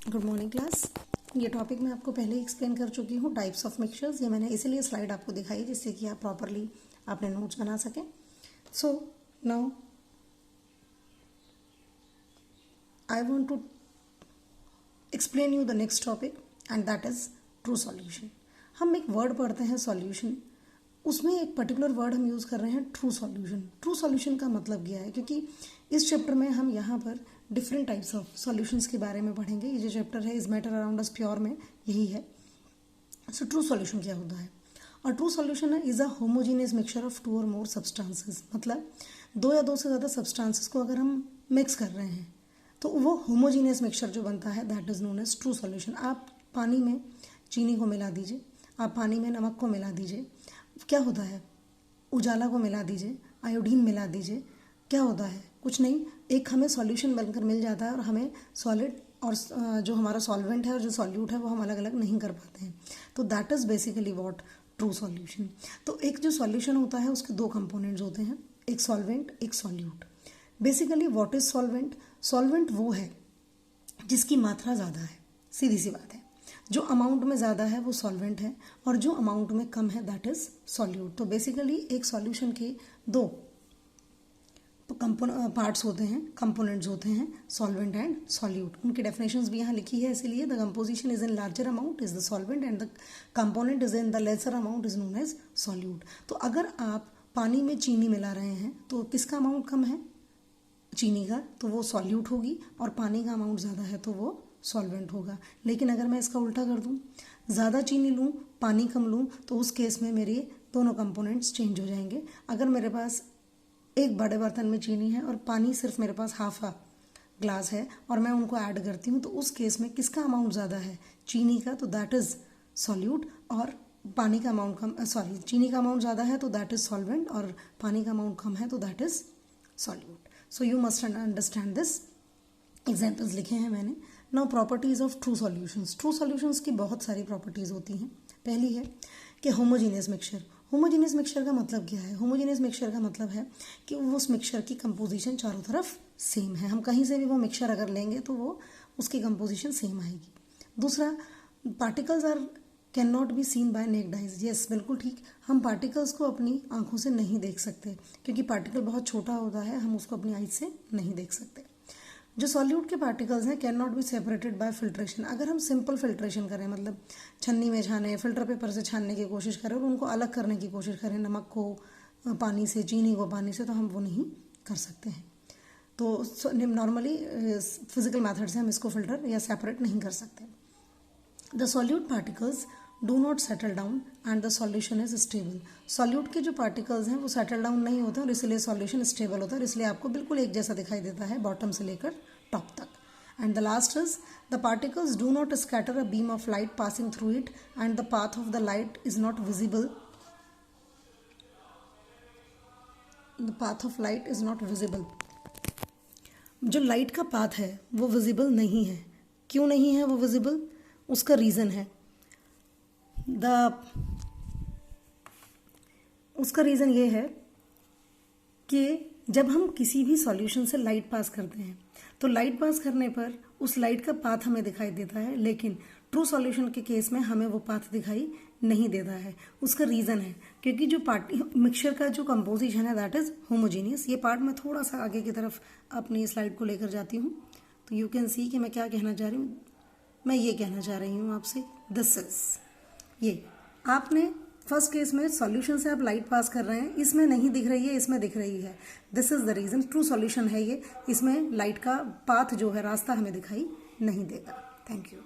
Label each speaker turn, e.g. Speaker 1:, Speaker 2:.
Speaker 1: Good morning class. ये topic मैं आपको पहले ही एक्सप्लेन कर चुकी हूँ, टाइप्स ऑफ मिक्सचर्स। ये मैंने इसीलिए स्लाइड आपको दिखाई जिससे कि आप प्रॉपरली अपने नोट्स बना सकें। So now I want to explain you the next topic and that is true solution. हम एक वर्ड पढ़ते हैं सॉल्यूशन, उसमें एक पर्टिकुलर वर्ड हम यूज़ कर रहे हैं ट्रू सॉल्यूशन। ट्रू सॉल्यूशन का मतलब क्या है, क्योंकि इस चैप्टर में हम यहाँ पर डिफरेंट टाइप्स ऑफ सॉल्यूशंस के बारे में पढ़ेंगे। ये जो चैप्टर है is matter around us pure में यही है। सो ट्रू सॉल्यूशन क्या होता है? और true solution is a homogeneous mixture of two or more substances. मतलब दो या दो से ज़्यादा सब्सटेंसेस को अगर हम मिक्स कर रहे हैं तो वो होमोजीनियस मिक्सचर जो बनता है that is known as true solution. आप पानी में चीनी को मिला दीजिए, आप पानी में नमक को मिला दीजिए, क्या होता है? उजाला को मिला दीजिए, आयोडीन मिला दीजिए, क्या होता है? कुछ नहीं, एक हमें सॉल्यूशन बनकर मिल जाता है और हमें सॉलिड और जो हमारा सॉल्वेंट है और जो सॉल्यूट है वो हम अलग अलग नहीं कर पाते हैं। तो that is basically what true solution. तो एक जो सॉल्यूशन होता है उसके दो कंपोनेंट्स होते हैं, एक सॉल्वेंट एक solute. Basically what is solvent? Solvent वो है जिसकी मात्रा ज़्यादा है, सीधी सी बात है। जो अमाउंट में ज़्यादा है वो सॉल्वेंट है और जो अमाउंट में कम है दैट इज सॉल्यूट। तो बेसिकली एक सॉल्यूशन के दो पार्ट्स होते हैं, कंपोनेंट्स होते हैं, सॉल्वेंट एंड सॉल्यूट। उनकी डेफिनेशंस भी यहाँ लिखी है, इसीलिए the composition is in larger amount is the solvent and the component is in the lesser amount is known as solute. तो अगर आप पानी में चीनी मिला रहे हैं तो किसका अमाउंट कम है? चीनी का, तो वो सॉल्यूट होगी, और पानी का अमाउंट ज़्यादा है तो वो सॉल्वेंट होगा। लेकिन अगर मैं इसका उल्टा कर दूं, ज़्यादा चीनी लूं पानी कम लूं, तो उस केस में मेरे दोनों कंपोनेंट्स चेंज हो जाएंगे। अगर मेरे पास एक बड़े बर्तन में चीनी है और पानी सिर्फ मेरे पास हाफ आ ग्लास है और मैं उनको ऐड करती हूँ, तो उस केस में किसका अमाउंट ज़्यादा है? चीनी का, तो दैट इज़ सॉल्यूट। और पानी का अमाउंट कम, चीनी का अमाउंट ज़्यादा है तो दैट इज़ सॉल्वेंट, और पानी का अमाउंट कम है तो that is solute. So you must understand this. Examples लिखे हैं मैंने। Now properties of true solutions. True solutions की बहुत सारी प्रॉपर्टीज़ होती हैं। पहली है कि होमोजीनियस मिक्सचर। होमोजीनियस मिक्सचर का मतलब क्या है? होमोजीनियस मिक्सचर का मतलब है कि उस मिक्सचर की कंपोजिशन चारों तरफ सेम है। हम कहीं से भी वो मिक्सचर अगर लेंगे तो वो उसकी कंपोजिशन सेम आएगी। दूसरा, particles are can not be seen by naked eyes. Yes, बिल्कुल ठीक, हम पार्टिकल्स को अपनी आंखों से नहीं देख सकते क्योंकि पार्टिकल बहुत छोटा होता है, हम उसको अपनी आइज से नहीं देख सकते। जो सॉल्यूट के पार्टिकल्स हैं can not be separated by filtration. अगर हम सिंपल फिल्ट्रेशन करें, मतलब छन्नी में छाने, फिल्टर पेपर से छानने की कोशिश करें और उनको अलग करने की कोशिश करें, नमक को पानी से, चीनी को पानी से, तो हम वो नहीं कर सकते हैं। तो नॉर्मली फिजिकल मैथड से हम इसको फिल्टर या सेपरेट नहीं कर सकते। The solute particles do not settle down and the solution is stable. Solute के जो पार्टिकल्स हैं वो सेटल डाउन नहीं होते और इसलिए सॉल्यूशन स्टेबल होता है, और इसलिए आपको बिल्कुल एक जैसा दिखाई देता है बॉटम से लेकर टॉप तक। And the last is the particles do not scatter a beam of light passing through it and the path of the light is not visible. The path of light is not visible. जो light का path है वो visible नहीं है। क्यों नहीं है वो विजिबल? उसका रीज़न है, उसका रीज़न ये है कि जब हम किसी भी सॉल्यूशन से लाइट पास करते हैं तो लाइट पास करने पर उस लाइट का पाथ हमें दिखाई देता है, लेकिन ट्रू सॉल्यूशन के केस में हमें वो पाथ दिखाई नहीं देता है। उसका रीज़न है क्योंकि जो मिक्सचर का जो कंपोजिशन है दैट इज़ होमोजीनियस। ये पार्ट मैं थोड़ा सा आगे की तरफ अपनी स्लाइड को लेकर जाती हूँ तो यू कैन सी कि मैं क्या कहना चाह रही हूँ। मैं ये कहना चाह रही हूँ आपसे, दिस इज, ये आपने फर्स्ट केस में सॉल्यूशन से आप लाइट पास कर रहे हैं, इसमें नहीं दिख रही है, इसमें दिख रही है। This is the reason, true solution है ये। इसमें लाइट का पाथ जो है, रास्ता हमें दिखाई नहीं देगा। Thank you.